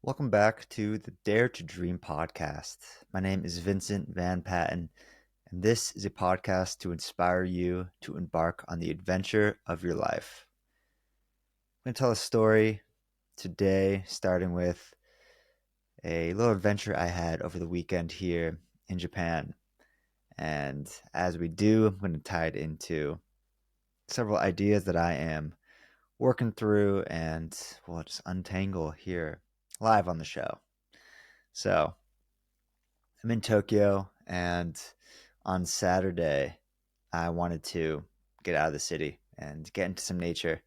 Welcome back to the Dare to Dream podcast. My name is Vincent Van Patten, and this is a podcast to inspire you to embark on the adventure of your life. I'm going to tell a story today, starting with a little adventure I had over the weekend here in Japan. And as we do, I'm going to tie it into several ideas that I am working through and we'll just untangle here live on the show. So, I'm in Tokyo, and on Saturday, I wanted to get out of the city and get into some nature.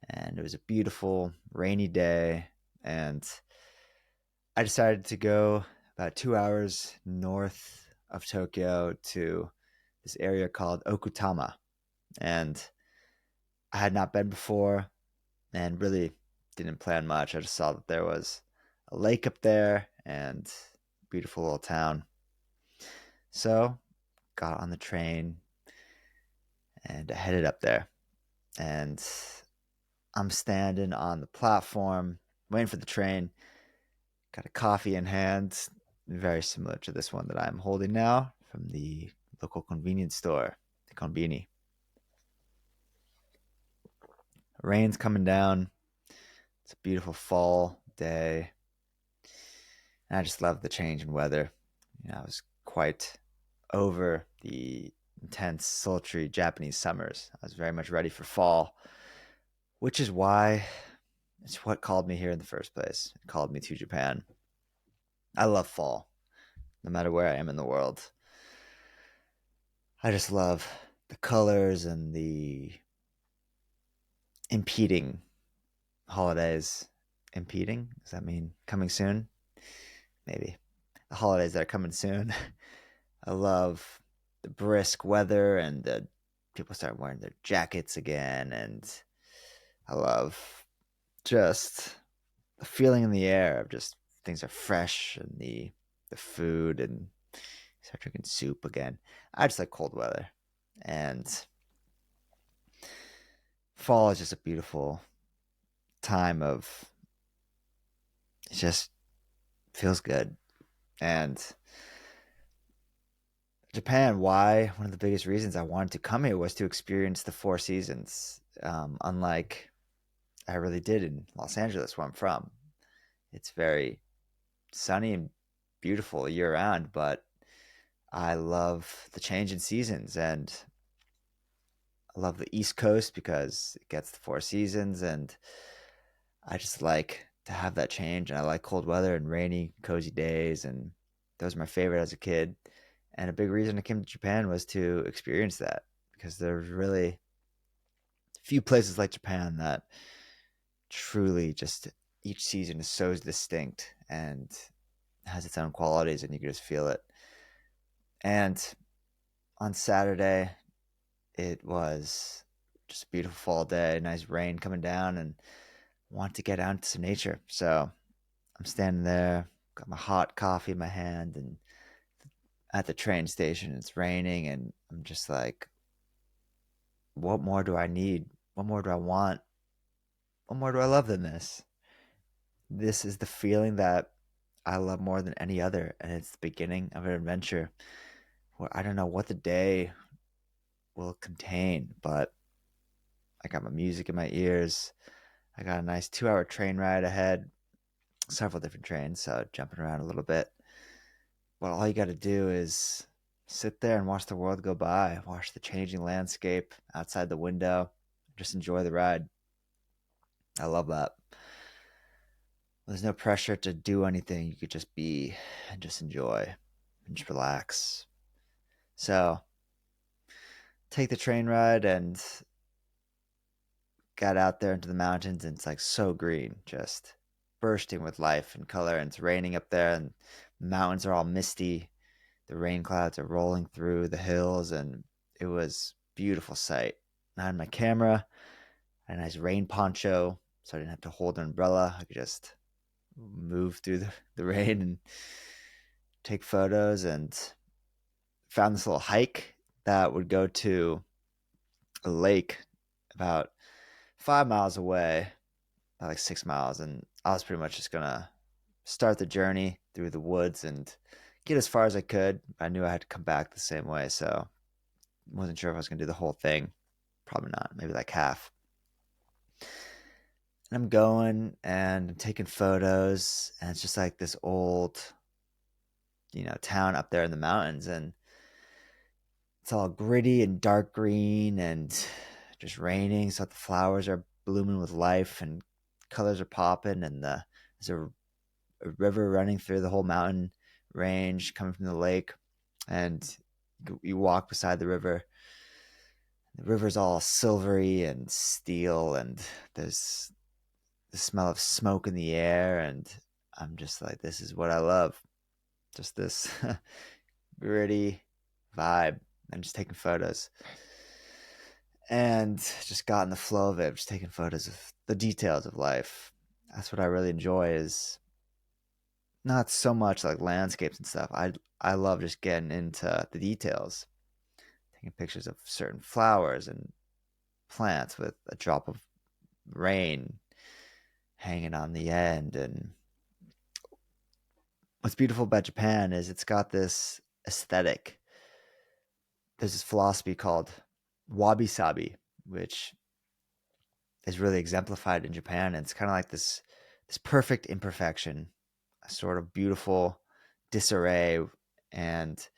And it was a beautiful, rainy day, and I decided to go about 2 hours north of Tokyo to this area called Okutama. And I had not been before and really didn't plan much. I just saw that there was a lake up there and beautiful little town. So got on the train and headed up there. And I'm standing on the platform waiting for the train. Got a coffee in hand, very similar to this one that I'm holding now from the local convenience store, the Konbini. Rain's coming down. It's a beautiful fall day. And I just love the change in weather. I was quite over the intense, sultry Japanese summers. I was very much ready for fall, which is why it's what called me here in the first place. It called me to Japan. I love fall, no matter where I am in the world. I just love the colors and the impeding holidays. Impeding? Does that mean coming soon? Maybe. The holidays that are coming soon. I love the brisk weather and the people start wearing their jackets again. And I love just the feeling in the air of just things are fresh and the food and start drinking soup again. I just like cold weather. And fall is just a beautiful time of it just feels good. And Japan, why? One of the biggest reasons I wanted to come here was to experience the four seasons. Unlike I really did in Los Angeles, where I'm from. It's very sunny and beautiful year round, but I love the change in seasons and I love the East Coast because it gets the four seasons and I just like to have that change and I like cold weather and rainy, cozy days and those are my favorite as a kid. And a big reason I came to Japan was to experience that because there's really few places like Japan that truly just each season is so distinct and has its own qualities and you can just feel it. And on Saturday, it was just a beautiful fall day, nice rain coming down, and want to get out into some nature. So I'm standing there, got my hot coffee in my hand, and at the train station, it's raining, and I'm just like, what more do I need? What more do I want? What more do I love than this? This is the feeling that I love more than any other, and it's the beginning of an adventure where I don't know what the day will contain, but I got my music in my ears. I got a nice 2 hour train ride ahead, several different trains, so jumping around a little bit. But all you got to do is sit there and watch the world go by, watch the changing landscape outside the window, just enjoy the ride. I love that. There's no pressure to do anything. You could just be and just enjoy and just relax. So take the train ride and got out there into the mountains and it's like so green, just bursting with life and color. And it's raining up there and the mountains are all misty. The rain clouds are rolling through the hills and it was a beautiful sight. I had my camera, a nice rain poncho, so I didn't have to hold an umbrella. I could just move through the rain and take photos and found this little hike that would go to a lake about 5 miles away, like 6 miles, and I was pretty much just gonna start the journey through the woods and get as far as I could. I knew I had to come back the same way, so wasn't sure if I was gonna do the whole thing. Probably not, maybe like half. And I'm going and I'm taking photos, and it's just like this old, town up there in the mountains, and it's all gritty and dark green and just raining, so the flowers are blooming with life and colors are popping, and there's a river running through the whole mountain range coming from the lake, and you walk beside the river. The river's all silvery and steel, and there's the smell of smoke in the air, and I'm just like, this is what I love. Just this gritty vibe. I'm just taking photos. And just got in the flow of it, just taking photos of the details of life. That's what I really enjoy, is not so much like landscapes and stuff. I love just getting into the details, taking pictures of certain flowers and plants with a drop of rain hanging on the end. And what's beautiful about Japan is it's got this aesthetic. There's this philosophy called wabi sabi, which is really exemplified in Japan. And it's kind of like this perfect imperfection, a sort of beautiful disarray. And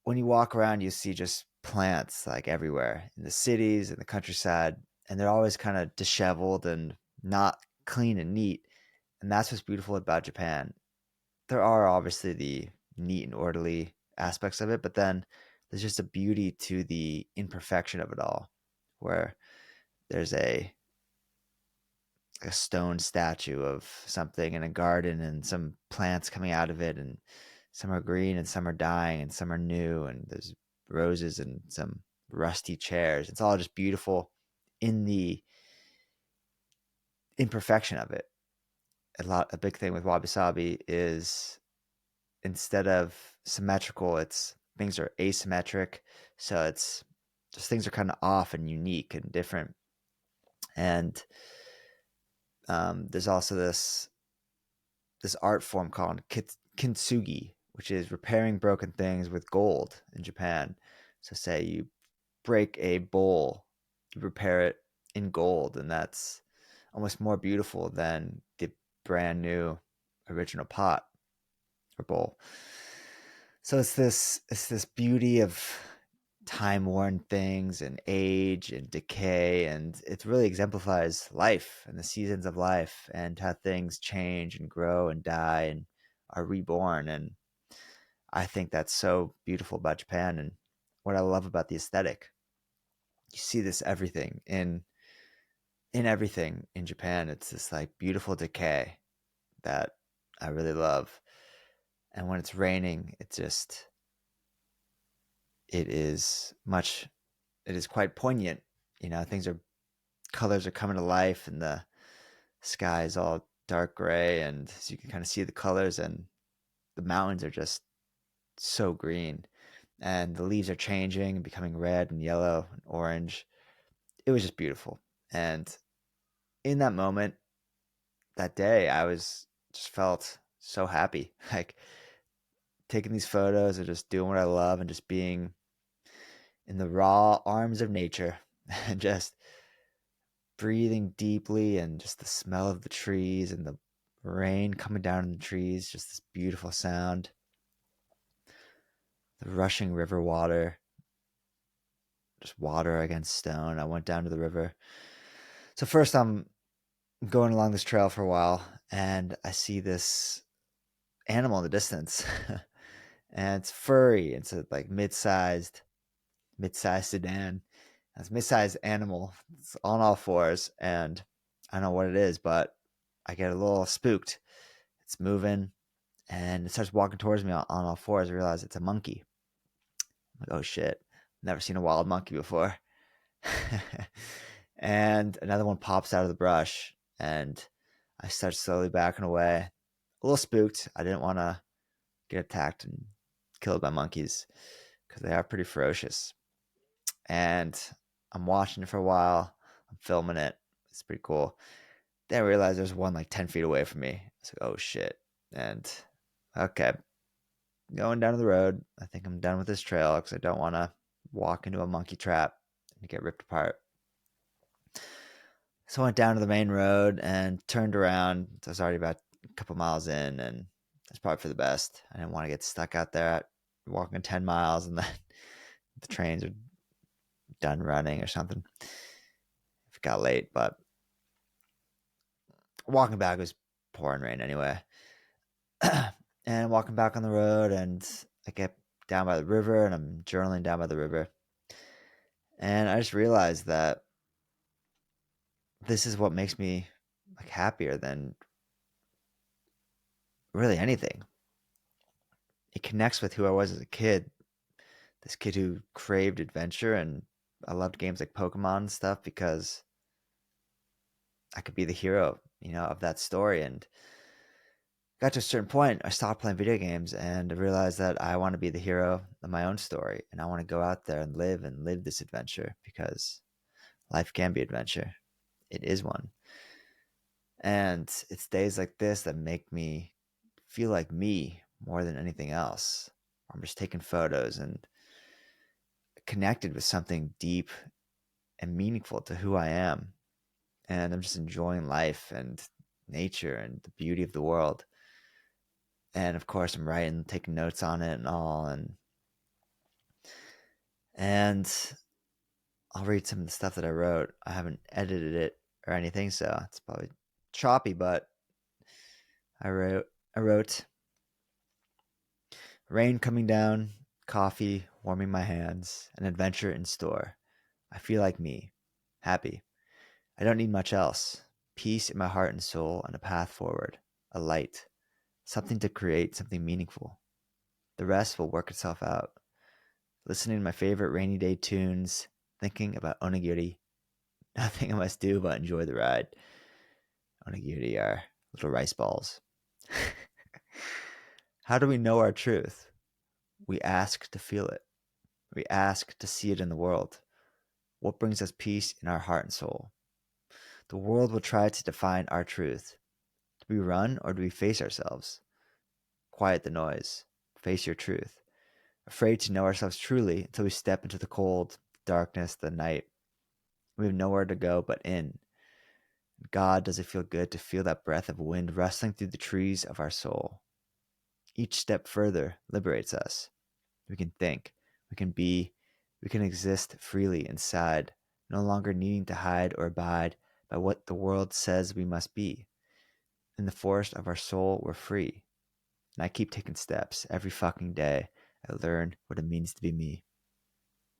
when you walk around, you see just plants like everywhere in the cities and the countryside, and they're always kind of disheveled and not clean and neat. And that's what's beautiful about Japan. There are obviously the neat and orderly aspects of it, but then there's just a beauty to the imperfection of it all, where there's a stone statue of something in a garden and some plants coming out of it, and some are green and some are dying and some are new, and there's roses and some rusty chairs. It's all just beautiful in the imperfection of it. A big thing with wabi sabi is, instead of symmetrical, it's things are asymmetric. So it's just things are kind of off and unique and different. And there's also this art form called kintsugi, which is repairing broken things with gold in Japan. So say you break a bowl, you repair it in gold, and that's almost more beautiful than the brand new original pot or bowl. So it's this beauty of time worn things and age and decay, and it really exemplifies life and the seasons of life and how things change and grow and die and are reborn. And I think that's so beautiful about Japan, and what I love about the aesthetic. You see this everything in everything in Japan. It's this like beautiful decay that I really love. And when it's raining, it is much it is quite poignant. Things are colors are coming to life, and the sky is all dark gray, and so you can kind of see the colors, and the mountains are just so green, and the leaves are changing and becoming red and yellow and orange. It was just beautiful. And in that moment, that day, I was just felt so happy, like taking these photos and just doing what I love and just being in the raw arms of nature and just breathing deeply, and just the smell of the trees and the rain coming down on the trees, just this beautiful sound, the rushing river water, just water against stone. I went down to the river. So first I'm going along this trail for a while, and I see this animal in the distance. And it's furry. It's a like mid-sized sedan. It's a mid-sized animal. It's on all fours, and I don't know what it is, but I get a little spooked. It's moving, and it starts walking towards me on all fours. I realize it's a monkey. I'm like, oh shit, never seen a wild monkey before. And another one pops out of the brush, and I start slowly backing away, a little spooked. I didn't want to get attacked and killed by monkeys because they are pretty ferocious. And I'm watching it for a while. I'm filming it. It's pretty cool. Then I realized there's one like 10 feet away from me. I was like, oh shit. And okay, going down the road. I think I'm done with this trail because I don't want to walk into a monkey trap and get ripped apart. So I went down to the main road and turned around. I was already about a couple miles in, and that's probably for the best. I didn't want to get stuck out there walking 10 miles and then the trains are done running or something if it got late. But walking back was pouring rain anyway. And walking back on the road, and I get down by the river, and I'm journaling down by the river. And I just realized that this is what makes me like happier than really anything. It connects with who I was as a kid. This kid who craved adventure, and I loved games like Pokemon and stuff because I could be the hero, of that story. And got to a certain point, I stopped playing video games and I realized that I want to be the hero of my own story, and I want to go out there and live this adventure because life can be adventure. It is one. And it's days like this that make me feel like me more than anything else. I'm just taking photos and connected with something deep and meaningful to who I am. And I'm just enjoying life and nature and the beauty of the world. And of course, I'm writing, taking notes on it and all. And I'll read some of the stuff that I wrote. I haven't edited it or anything, so it's probably choppy, but I wrote rain coming down, coffee warming my hands, an adventure in store. I feel like me, happy. I don't need much else. Peace in my heart and soul, and a path forward, a light, something to create, something meaningful. The rest will work itself out. Listening to my favorite rainy day tunes, thinking about onigiri. Nothing I must do but enjoy the ride. Onigiri are little rice balls. How do we know our truth? We ask to feel it. We ask to see it in the world. What brings us peace in our heart and soul? The world will try to define our truth. Do we run or do we face ourselves? Quiet the noise. Face your truth. Afraid to know ourselves truly until we step into the cold, darkness, the night. We have nowhere to go but in. God, does it feel good to feel that breath of wind rustling through the trees of our soul? Each step further liberates us. We can think, we can be, we can exist freely inside, no longer needing to hide or abide by what the world says we must be. In the forest of our soul, we're free. And I keep taking steps every fucking day. I learn what it means to be me,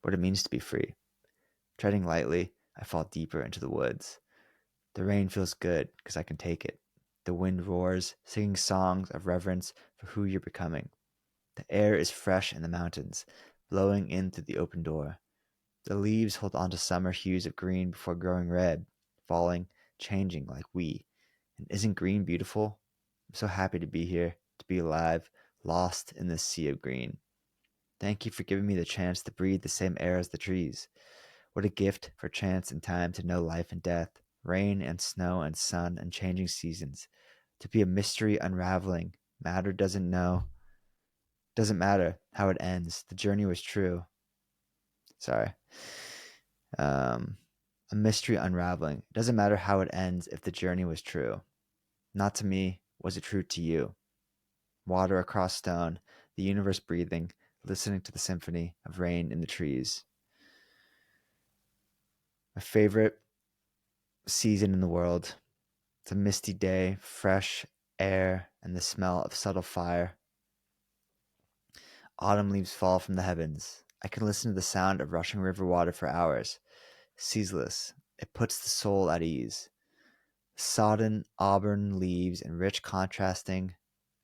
what it means to be free. Treading lightly, I fall deeper into the woods. The rain feels good because I can take it. The wind roars, singing songs of reverence for who you're becoming. The air is fresh in the mountains, blowing in through the open door. The leaves hold on to summer hues of green before growing red, falling, changing like we. And isn't green beautiful? I'm so happy to be here, to be alive, lost in this sea of green. Thank you for giving me the chance to breathe the same air as the trees. What a gift for chance and time to know life and death, rain and snow and sun and changing seasons. To be a mystery unraveling. Matter doesn't matter how it ends. The journey was true. Sorry. Um, a mystery unraveling. It doesn't matter how it ends if the journey was true. Not to me, was it true to you? Water across stone, the universe breathing, listening to the symphony of rain in the trees. My favorite season in the world. It's a misty day, fresh air, and the smell of subtle fire. Autumn leaves fall from the heavens. I can listen to the sound of rushing river water for hours. Ceaseless. It puts the soul at ease. Sodden auburn leaves in rich contrasting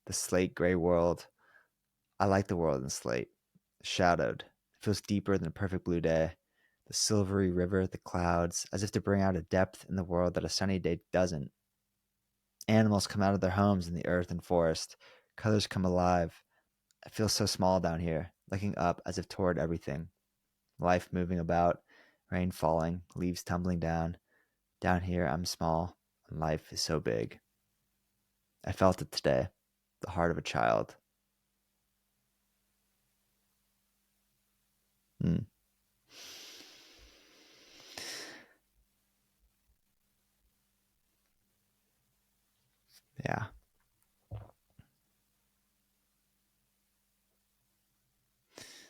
the slate gray world. I like the world in slate. Shadowed. It feels deeper than a perfect blue day. The silvery river, the clouds, as if to bring out a depth in the world that a sunny day doesn't. Animals come out of their homes in the earth and forest. Colors come alive. I feel so small down here, looking up as if toward everything. Life moving about, rain falling, leaves tumbling down. Down here, I'm small. and life is so big. I felt it today, the heart of a child. Mm, yeah.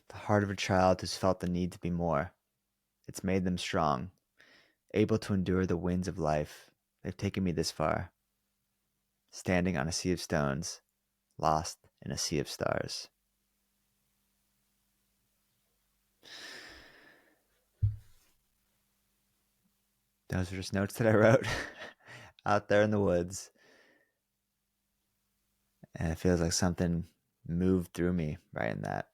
The heart of a child who's felt the need to be more. It's made them strong, able to endure the winds of life. They've taken me this far, standing on a sea of stones, lost in a sea of stars. Those are just notes that I wrote out there in the woods. And it feels like something moved through me right in that.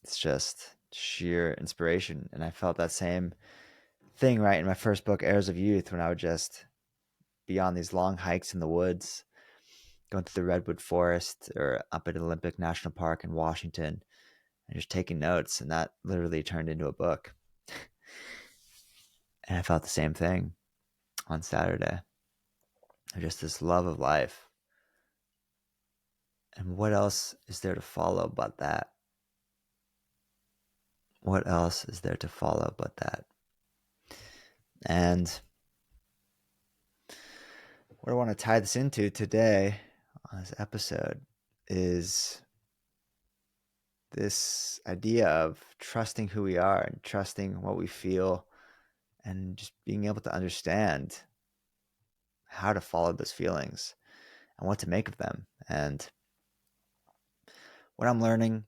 It's just sheer inspiration. And I felt that same thing right in my first book, Heirs of Youth, when I would just be on these long hikes in the woods, going through the Redwood Forest or up at Olympic National Park in Washington and just taking notes. And that literally turned into a book. And I felt the same thing on Saturday. Just this love of life. And what else is there to follow but that? What else is there to follow but that? And what I want to tie this into today on this episode is this idea of trusting who we are and trusting what we feel and just being able to understand how to follow those feelings and what to make of them. And what I'm learning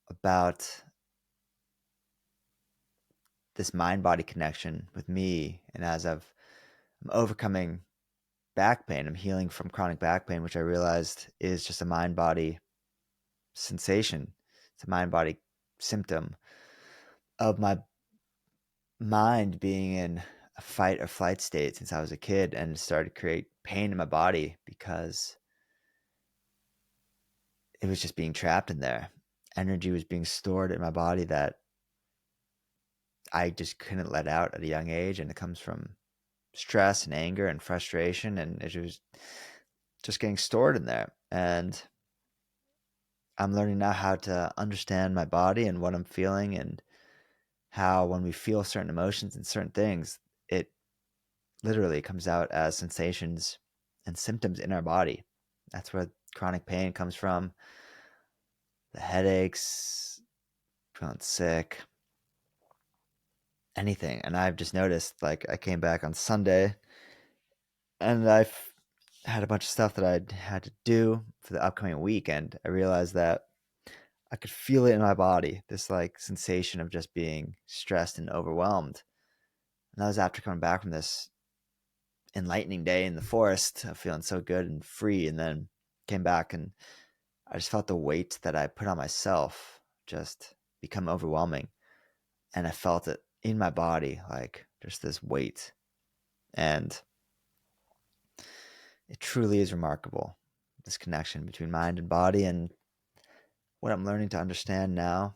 about this mind body connection with me, and as I'm overcoming back pain, I'm healing from chronic back pain, which I realized is just a mind body sensation. It's a mind body symptom of my mind being in a fight or flight state since I was a kid, and started to create pain in my body because it was just being trapped in there. Energy was being stored in my body that I just couldn't let out at a young age. And it comes from stress and anger and frustration. And it was just getting stored in there. And I'm learning now how to understand my body and what I'm feeling, and how when we feel certain emotions and certain things, it literally comes out as sensations and symptoms in our body. That's where chronic pain comes from. The headaches, feeling sick, anything. And I've just noticed, like, I came back on Sunday and I've had a bunch of stuff that I had to do for the upcoming weekend. I realized that I could feel it in my body, this like sensation of just being stressed and overwhelmed. And that was after coming back from this enlightening day in the forest, feeling so good and free. And then came back and I just felt the weight that I put on myself just become overwhelming. And I felt it in my body, like just this weight. And it truly is remarkable, this connection between mind and body. And what I'm learning to understand now,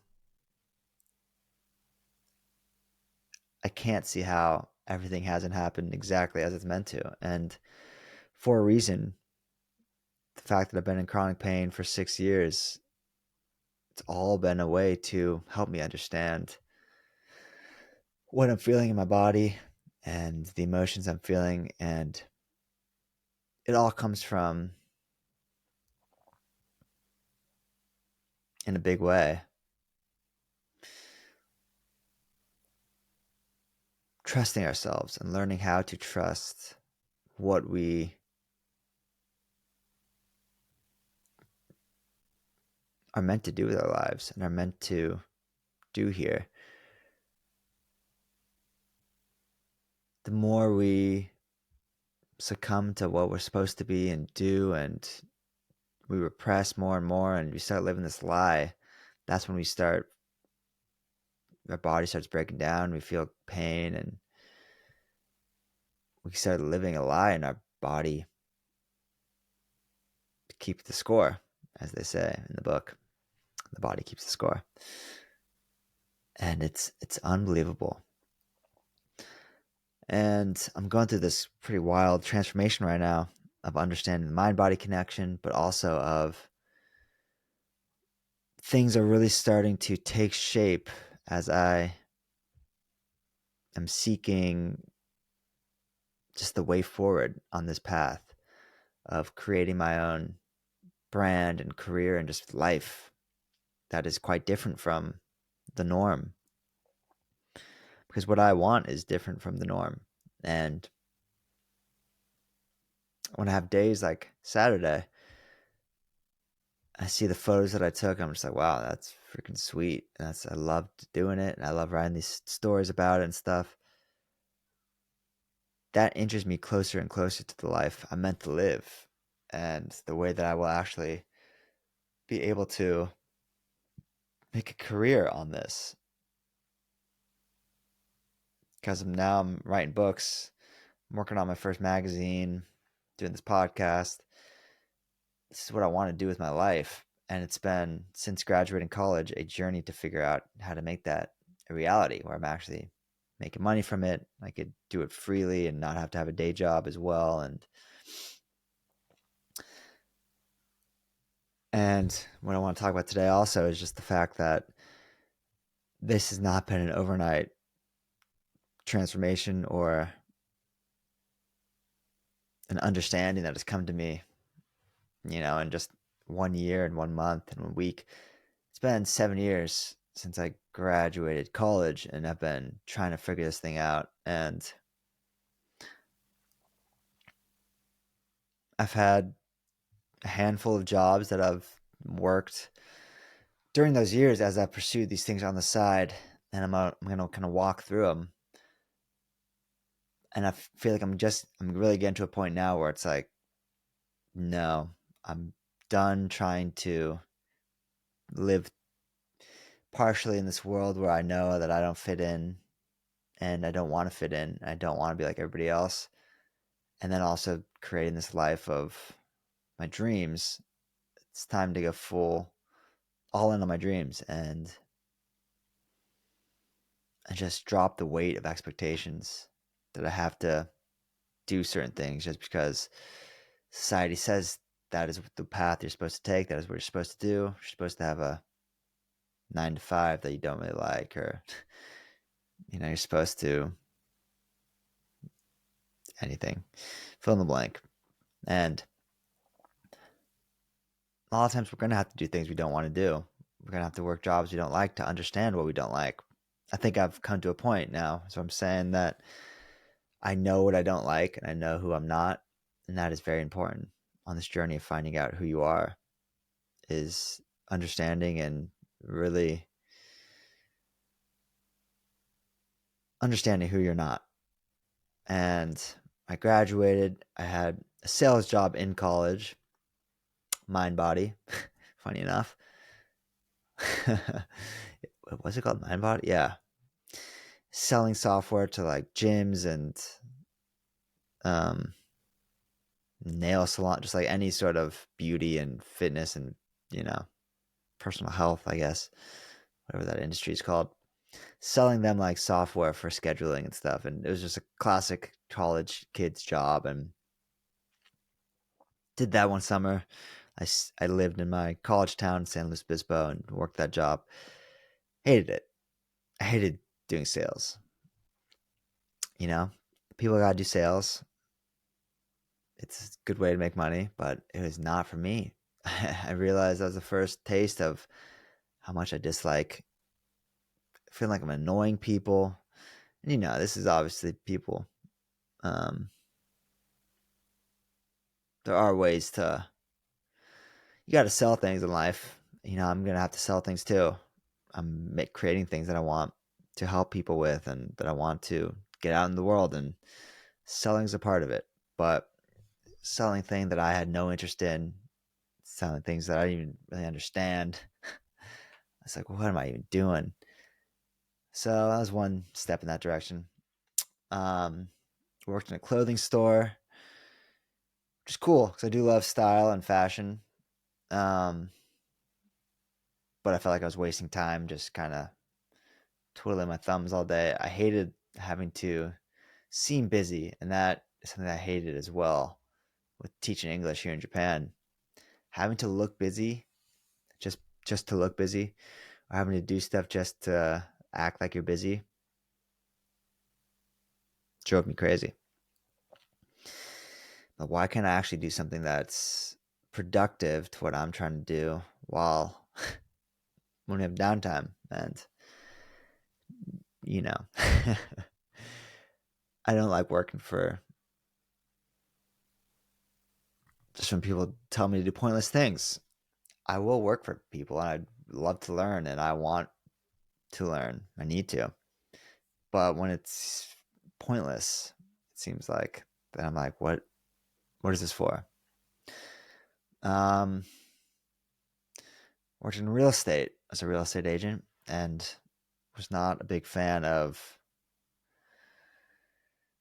I can't see how everything hasn't happened exactly as it's meant to. And for a reason, the fact that I've been in chronic pain for 6 years, it's all been a way to help me understand what I'm feeling in my body and the emotions I'm feeling. And it all comes from, in a big way, trusting ourselves and learning how to trust what we are meant to do with our lives and are meant to do here. The more we succumb to what we're supposed to be and do, and we repress more and more, and we start living this lie, that's when our body starts breaking down, we feel pain, and we start living a lie in our body to keep the score, as they say in the book. The body keeps the score. And it's unbelievable. And I'm going through this pretty wild transformation right now of understanding the mind body connection, but also of things are really starting to take shape as I am seeking just the way forward on this path of creating my own brand and career and just life that is quite different from the norm. Because what I want is different from the norm. And when I have days like Saturday, I see the photos that I took. I'm just like, wow, that's freaking sweet. I loved doing it, and I love writing these stories about it and stuff. That inches me closer and closer to the life I'm meant to live, and the way that I will actually be able to make a career on this. Because now I'm writing books, I'm working on my first magazine, doing this podcast. This is what I want to do with my life. And it's been, since graduating college, a journey to figure out how to make that a reality where I'm actually making money from it. I could do it freely and not have to have a day job as well. And what I want to talk about today also is just the fact that this has not been an overnight transformation or an understanding that has come to me, in just 1 year and 1 month and 1 week. It's been 7 years since I graduated college, and I've been trying to figure this thing out. And I've had a handful of jobs that I've worked during those years as I pursued these things on the side. And I'm going to kind of walk through them. And I feel like I'm really getting to a point now where it's like, no, I'm done trying to live partially in this world where I know that I don't fit in and I don't want to fit in. I don't want to be like everybody else. And then also creating this life of my dreams. It's time to go all in on my dreams and just drop the weight of expectations that I have to do certain things just because society says that is the path you're supposed to take. That is what you're supposed to do. You're supposed to have a 9 to 5 that you don't really like, or you're supposed to anything, fill in the blank. And a lot of times we're going to have to do things we don't want to do. We're going to have to work jobs we don't like to understand what we don't like. I think I've come to a point now. So I'm saying that I know what I don't like and I know who I'm not. And that is very important on this journey of finding out who you are, is understanding and really understanding who you're not. And I graduated. I had a sales job in college, mind body, funny enough. What's it called? Mind body? Yeah. Selling software to like gyms and um, nail salon, just like any sort of beauty and fitness and, you know, personal health, I guess, whatever that industry is called. Selling them like software for scheduling and stuff. And it was just a classic college kid's job. And did that one summer. I lived in my college town, San Luis Obispo, and worked that job. Hated it. I hated doing sales. You know, people got to do sales. It's a good way to make money, but it was not for me. I realized that was the first taste of how much I dislike feeling like I'm annoying people. And this is obviously people. Um, there are ways to, you got to sell things in life. I'm going to have to sell things too. I'm creating things that I want to help people with and that I want to get out in the world, and selling is a part of it. But selling things that I had no interest in, selling things that I didn't even really understand, it's like, what am I even doing? So that was one step in that direction. Um, Worked in a clothing store, which is cool because I do love style and fashion. Um, but I felt like I was wasting time just kind of twiddling my thumbs all day. I hated having to seem busy, and that is something I hated as well with teaching English here in Japan. Having to look busy, just just to look busy, or having to do stuff just to act like you're busy, drove me crazy. But why can't I actually do something that's productive to what I'm trying to do while when we have downtime? And you know, I don't like working for just when people tell me to do pointless things. I will work for people and I'd love to learn and I want to learn. I need to. But when it's pointless, it seems like, then I'm like, what is this for? Um Worked in real estate as a real estate agent and was not a big fan of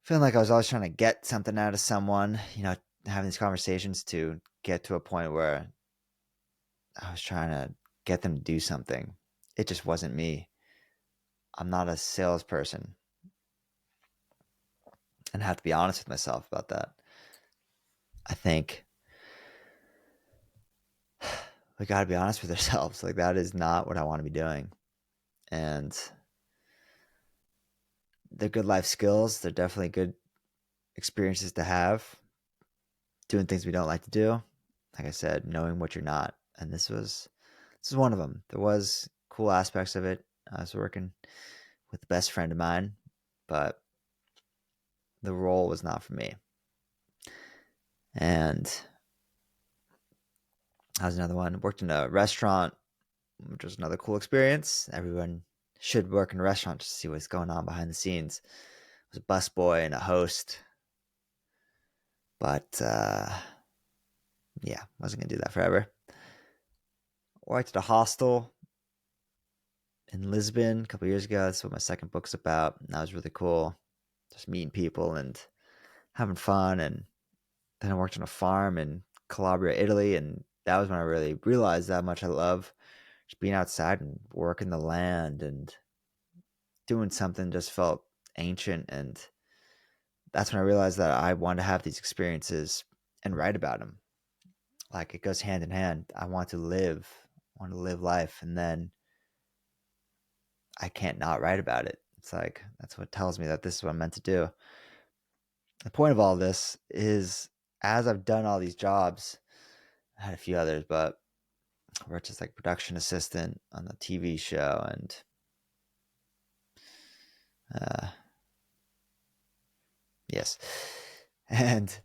feeling like I was always trying to get something out of someone, having these conversations to get to a point where I was trying to get them to do something. It just wasn't me. I'm not a salesperson and I have to be honest with myself about that. I think we got to be honest with ourselves. Like, that is not what I want to be doing. And they're good life skills. They're definitely good experiences to have. Doing things we don't like to do. Like I said, knowing what you're not. And this is one of them. There was cool aspects of it. I was working with the best friend of mine, but the role was not for me. And that was another one. Worked in a restaurant, which was another cool experience. Everyone should work in a restaurant to see what's going on behind the scenes. I was a busboy and a host, but yeah, wasn't gonna do that forever. Worked at a hostel in Lisbon a couple years ago. That's what my second book's about. And that was really cool. Just meeting people and having fun. And then I worked on a farm in Calabria, Italy, and that was when I really realized how much I love just being outside and working the land and doing something just felt ancient. And that's when I realized that I wanted to have these experiences and write about them. Like, it goes hand in hand. I want to live life, and then I can't not write about it. It's like, that's what tells me that this is what I'm meant to do. The point of all this is, as I've done all these jobs, I had a few others, but I worked as like production assistant on the TV show, and uh, yes, and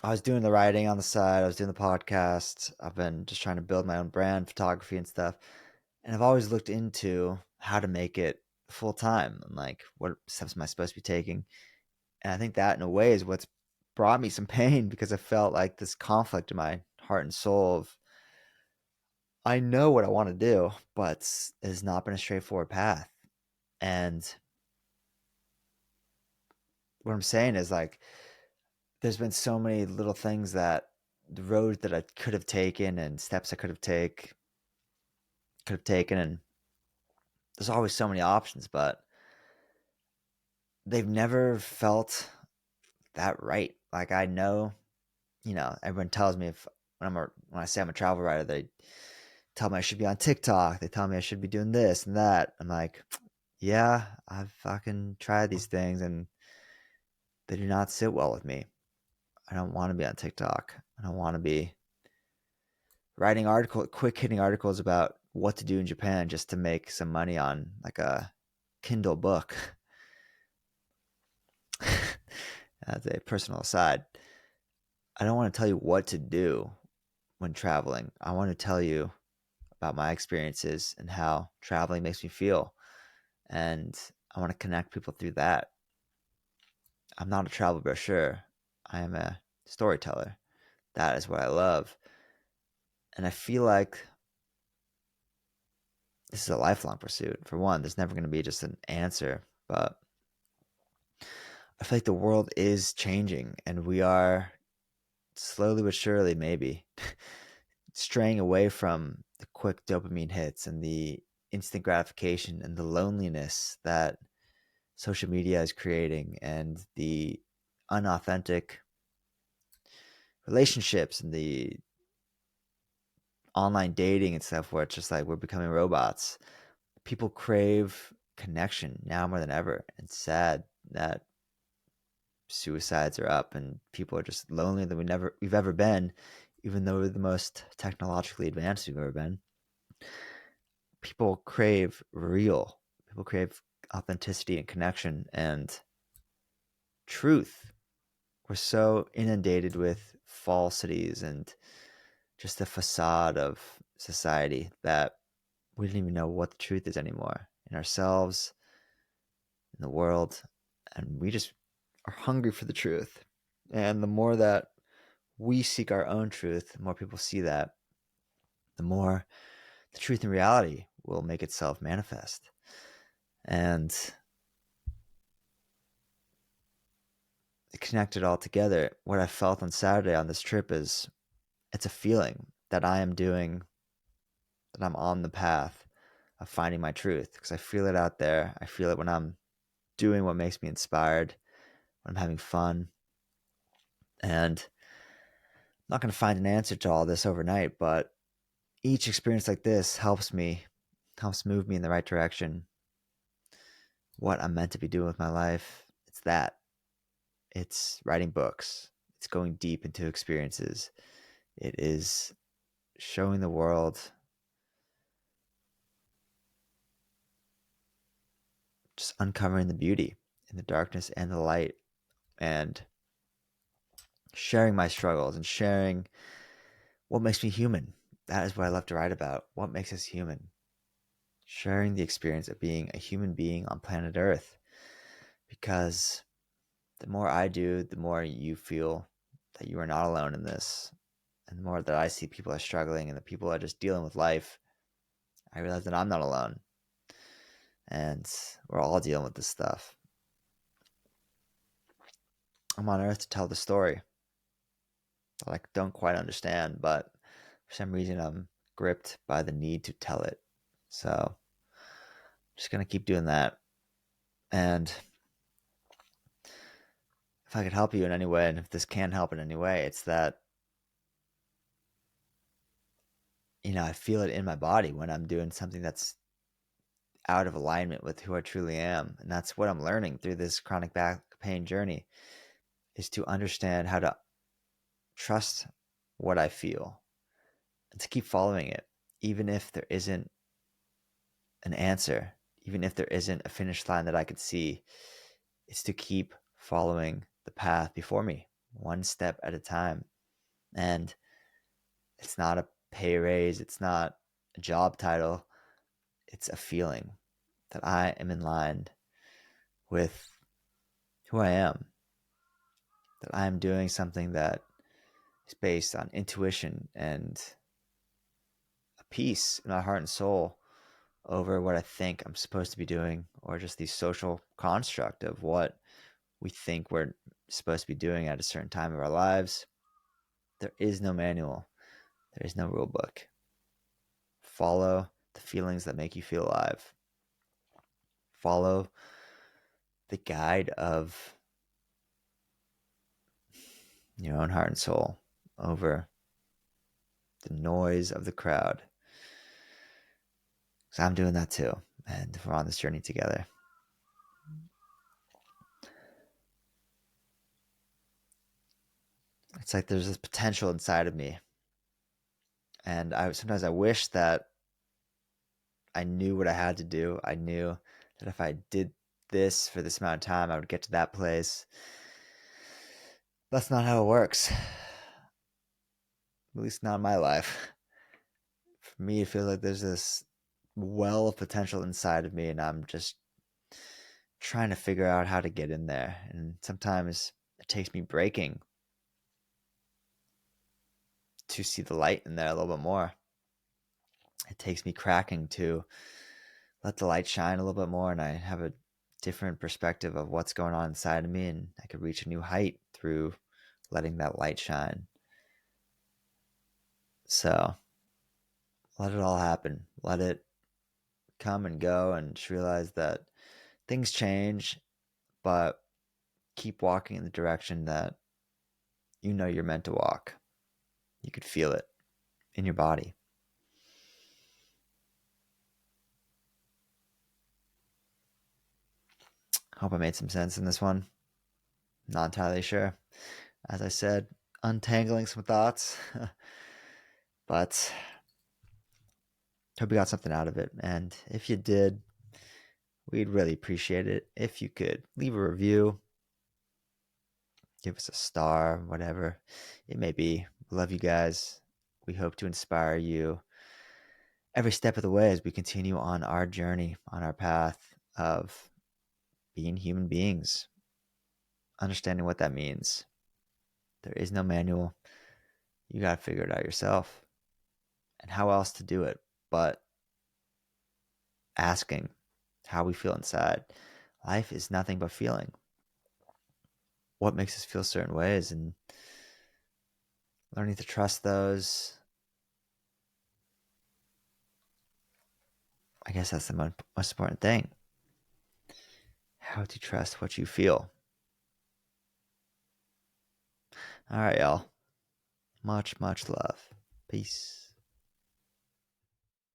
I was doing the writing on the side. I was doing the podcast. I've been just trying to build my own brand, photography and stuff. And I've always looked into how to make it full time and like what steps am I supposed to be taking. And I think that in a way is what's brought me some pain, because I felt like this conflict in my heart and soul of, I know what I want to do, but it has not been a straightforward path. And what I'm saying is, like, there's been so many little things that the road that I could have taken and steps I could have taken, and there's always so many options, but they've never felt that right. Like, I know, everyone tells me, if when I say I'm a travel writer, they tell me I should be on TikTok. They tell me I should be doing this and that. I'm like, yeah, I've fucking tried these things and they do not sit well with me. I don't want to be on TikTok. I don't want to be writing quick hitting articles about what to do in Japan just to make some money on like a Kindle book. As a personal aside, I don't want to tell you what to do when traveling. I want to tell you about my experiences and how traveling makes me feel. And I want to connect people through that. I'm not a travel brochure. I am a storyteller. That is what I love. And I feel like this is a lifelong pursuit. For one, there's never going to be just an answer, but I feel like the world is changing and we are slowly but surely, maybe, straying away from the quick dopamine hits and the instant gratification and the loneliness that social media is creating and the unauthentic relationships and the online dating and stuff where it's just like we're becoming robots. People crave connection now more than ever. It's sad that suicides are up and people are just lonelier than we've ever been, even though we're the most technologically advanced we've ever been. People crave real. People crave authenticity and connection and truth. We're so inundated with falsities and just the facade of society that we don't even know what the truth is anymore in ourselves, in the world, and we just are hungry for the truth. And the more that we seek our own truth, the more people see that, the more the truth and reality will make itself manifest. And it connected all together. What I felt on Saturday on this trip is it's a feeling that I am doing, that I'm on the path of finding my truth because I feel it out there. I feel it when I'm doing what makes me inspired, when I'm having fun. And I'm not going to find an answer to all this overnight, but each experience like this helps move me in the right direction. What I'm meant to be doing with my life, it's that. It's writing books. It's going deep into experiences. It is showing the world just uncovering the beauty in the darkness and the light and sharing my struggles and sharing what makes me human. That is what I love to write about. What makes us human? Sharing the experience of being a human being on planet Earth. Because the more I do, the more you feel that you are not alone in this. And the more that I see people are struggling and the people are just dealing with life, I realize that I'm not alone. And we're all dealing with this stuff. I'm on Earth to tell the story that I don't quite understand, but for some reason I'm gripped by the need to tell it. So I'm just going to keep doing that. And if I could help you in any way, and if this can help in any way, it's that, I feel it in my body when I'm doing something that's out of alignment with who I truly am. And that's what I'm learning through this chronic back pain journey is to understand how to trust what I feel and to keep following it, even if there isn't an answer, even if there isn't a finish line that I could see. It's to keep following the path before me, one step at a time. And it's not a pay raise, it's not a job title, it's a feeling that I am in line with who I am, that I am doing something that is based on intuition and a peace in my heart and soul over what I think I'm supposed to be doing, or just the social construct of what we think we're supposed to be doing at a certain time of our lives. There is no manual, there is no rule book. Follow the feelings that make you feel alive. Follow the guide of your own heart and soul over the noise of the crowd. Because I'm doing that too. And we're on this journey together. It's like there's this potential inside of me. And sometimes I wish that I knew what I had to do. I knew that if I did this for this amount of time, I would get to that place. That's not how it works. At least not in my life. For me, it feels like there's this well of potential inside of me, and I'm just trying to figure out how to get in there. And sometimes it takes me breaking to see the light in there a little bit more. It takes me cracking to let the light shine a little bit more, and I have a different perspective of what's going on inside of me, and I could reach a new height through letting that light shine. So let it all happen. Let it come and go, and just realize that things change but keep walking in the direction that you know you're meant to walk. You could feel it in your body. Hope I made some sense in this one. Not entirely sure. As I said, untangling some thoughts, but hope you got something out of it. And if you did, we'd really appreciate it if you could leave a review, give us a star, whatever it may be. We love you guys. We hope to inspire you every step of the way as we continue on our journey, on our path of being human beings, understanding what that means. There is no manual. You got to figure it out yourself. And how else to do it but asking how we feel inside. Life is nothing but feeling. What makes us feel certain ways, and learning to trust those. I guess that's the most important thing. How to trust what you feel. All right, y'all. Much, much love. Peace.